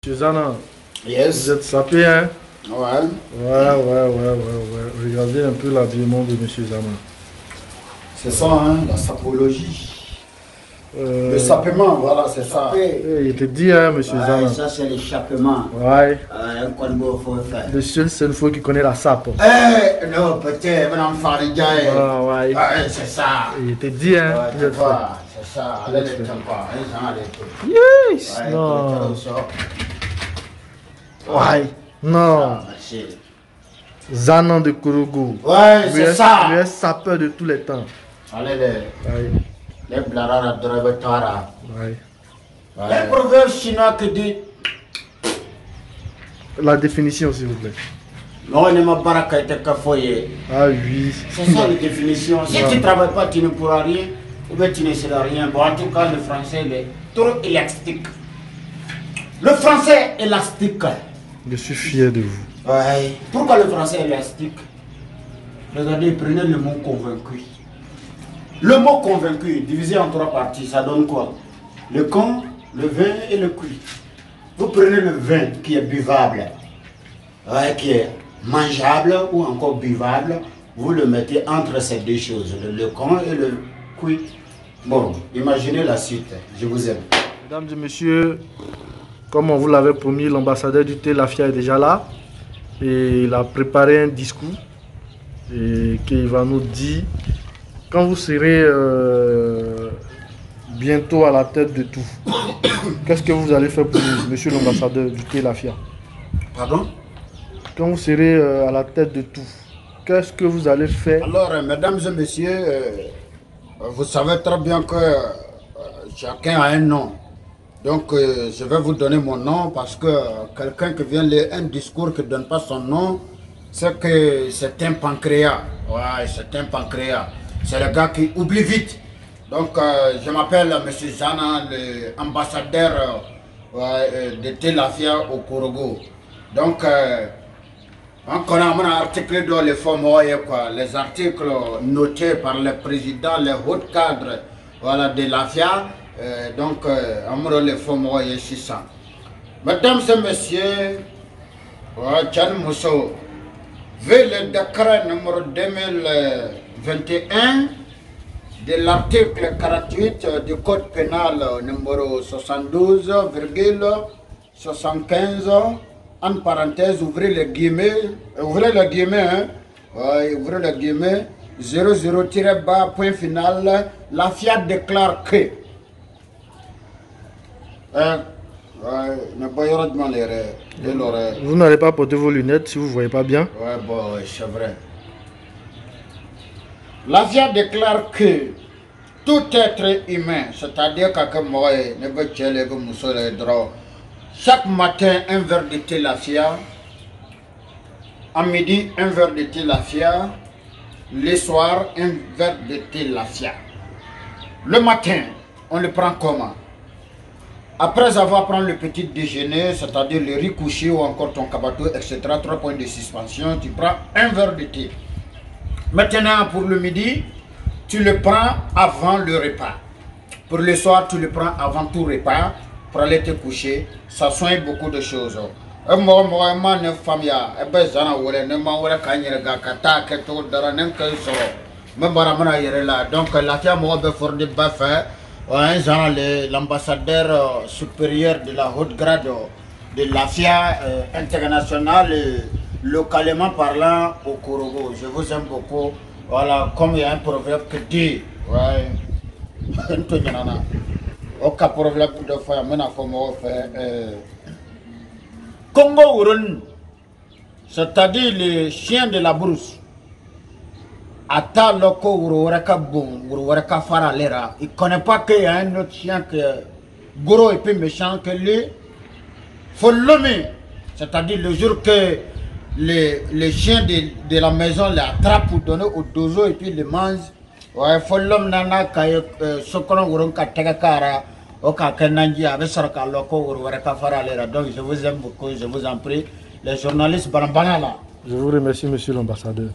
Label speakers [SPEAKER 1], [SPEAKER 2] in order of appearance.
[SPEAKER 1] Monsieur Zana,
[SPEAKER 2] Yes.
[SPEAKER 1] vous êtes sapé, hein?
[SPEAKER 2] Ouais.
[SPEAKER 1] Ouais. Regardez un peu l'habillement de Monsieur Zana.
[SPEAKER 2] C'est ça, hein, la sapologie. Le sapement, voilà, c'est ça.
[SPEAKER 1] Il te dit, hein, Monsieur Zana.
[SPEAKER 3] Ça, c'est l'échappement.
[SPEAKER 1] Ouais.
[SPEAKER 3] Un colbo, faut faire.
[SPEAKER 1] Le seul Senfo qui connaît la sape.
[SPEAKER 3] Non, peut-être, madame Faridja.
[SPEAKER 1] Ouais.
[SPEAKER 3] C'est ça.
[SPEAKER 1] Il te dit, hein.
[SPEAKER 3] Ouais, c'est ça. Allez, les pas.
[SPEAKER 1] Yes! Non. Ouais. Non. Zanan de Korogo.
[SPEAKER 3] Ouais, c'est ça.
[SPEAKER 1] Lui est sapeur de tous les temps.
[SPEAKER 3] Allez,
[SPEAKER 1] Ouais.
[SPEAKER 3] les blarara drabetara.
[SPEAKER 1] Ouais.
[SPEAKER 3] Les proverbes chinois qui disent
[SPEAKER 1] La définition, s'il vous plaît.
[SPEAKER 3] non, ne m'a baraka été kafoye.
[SPEAKER 1] Ah oui.
[SPEAKER 3] C'est ça la définition. Si tu ne travailles pas, tu ne pourras rien. Ou bien tu ne seras rien. Bon, en tout cas, le français il est trop élastique. Le français élastique.
[SPEAKER 1] Je suis fier de vous.
[SPEAKER 3] Ouais. Pourquoi le français élastique? Regardez, prenez le mot convaincu. Le mot convaincu, divisé en 3 parties, ça donne quoi? Le con, le vin et le cuit. Vous prenez le vin qui est buvable, ouais, qui est mangeable ou encore buvable, vous le mettez entre ces deux choses, le con et le cuit. Bon, imaginez la suite, je vous aime.
[SPEAKER 1] Mesdames et messieurs, comme on vous l'avait promis, l'ambassadeur du thé Lafia est déjà là. Et il a préparé un discours et qu'il va nous dire quand vous serez bientôt à la tête de tout. Qu'est-ce que vous allez faire pour nous, monsieur l'ambassadeur du thé Lafia?
[SPEAKER 2] Pardon?
[SPEAKER 1] Quand vous serez à la tête de tout, qu'est-ce que vous allez faire?
[SPEAKER 2] Alors, mesdames et messieurs, vous savez très bien que chacun a un nom. Donc, je vais vous donner mon nom parce que quelqu'un qui vient lire un discours qui ne donne pas son nom, c'est que c'est un pancréas. Ouais, c'est un pancréas. C'est le gars qui oublie vite. Donc, je m'appelle M. Zana, l'ambassadeur de Thé Lafia au Korogo. Donc, on connaît un article dans les formes, les articles notés par le président, les hauts cadres voilà, de Lafia. Donc, on les formes, ici ça. Mesdames et messieurs, Tchad Mousso, vu le décret numéro 2021 de l'article 48 du code pénal numéro 72,75 en parenthèse, ouvrez les guillemets, hein, ouvrez les guillemets, 00-bas, point final, la FIA déclare que
[SPEAKER 1] vous n'allez pas porter vos lunettes si vous ne voyez pas bien.
[SPEAKER 2] Ouais, bon, c'est vrai. La FIA déclare que tout être humain, c'est-à-dire que chaque matin un verre de thé Lafia, à midi un verre de thé Lafia, le soir un verre de thé Lafia. Le matin, on le prend comment? Après avoir pris le petit déjeuner, c'est-à-dire le riz couché ou encore ton cabato, etc., 3 points de suspension, tu prends un verre de thé. Maintenant, pour le midi, tu le prends avant le repas. Pour le soir, tu le prends avant tout repas pour aller te coucher. Ça soigne beaucoup de choses. Donc, la l'ambassadeur supérieur de la haute grade de l'AFIA internationale, localement parlant au Korogo. Je vous aime beaucoup. Voilà, comme il y a un proverbe qui dit, ouais, aucun proverbe de fois, Congo Urun, c'est-à-dire les chiens de la brousse. Ata loko uruwaraka bon, uruwaraka fara lera. Il ne connaît pas qu'il y a un autre chien qui est gros et plus méchant que lui. Faut l'aimer. C'est-à-dire le jour que les chiens de la maison les attrapent pour donner au dozo et puis les mangent. Ouais, faut l'homme nana kaya sokono urunka tegakara. Oka kenanji avec saraka loko uruwaraka fara lera. Donc je vous aime beaucoup, je vous en prie. Les journalistes banana là.
[SPEAKER 1] Je vous remercie, monsieur l'ambassadeur.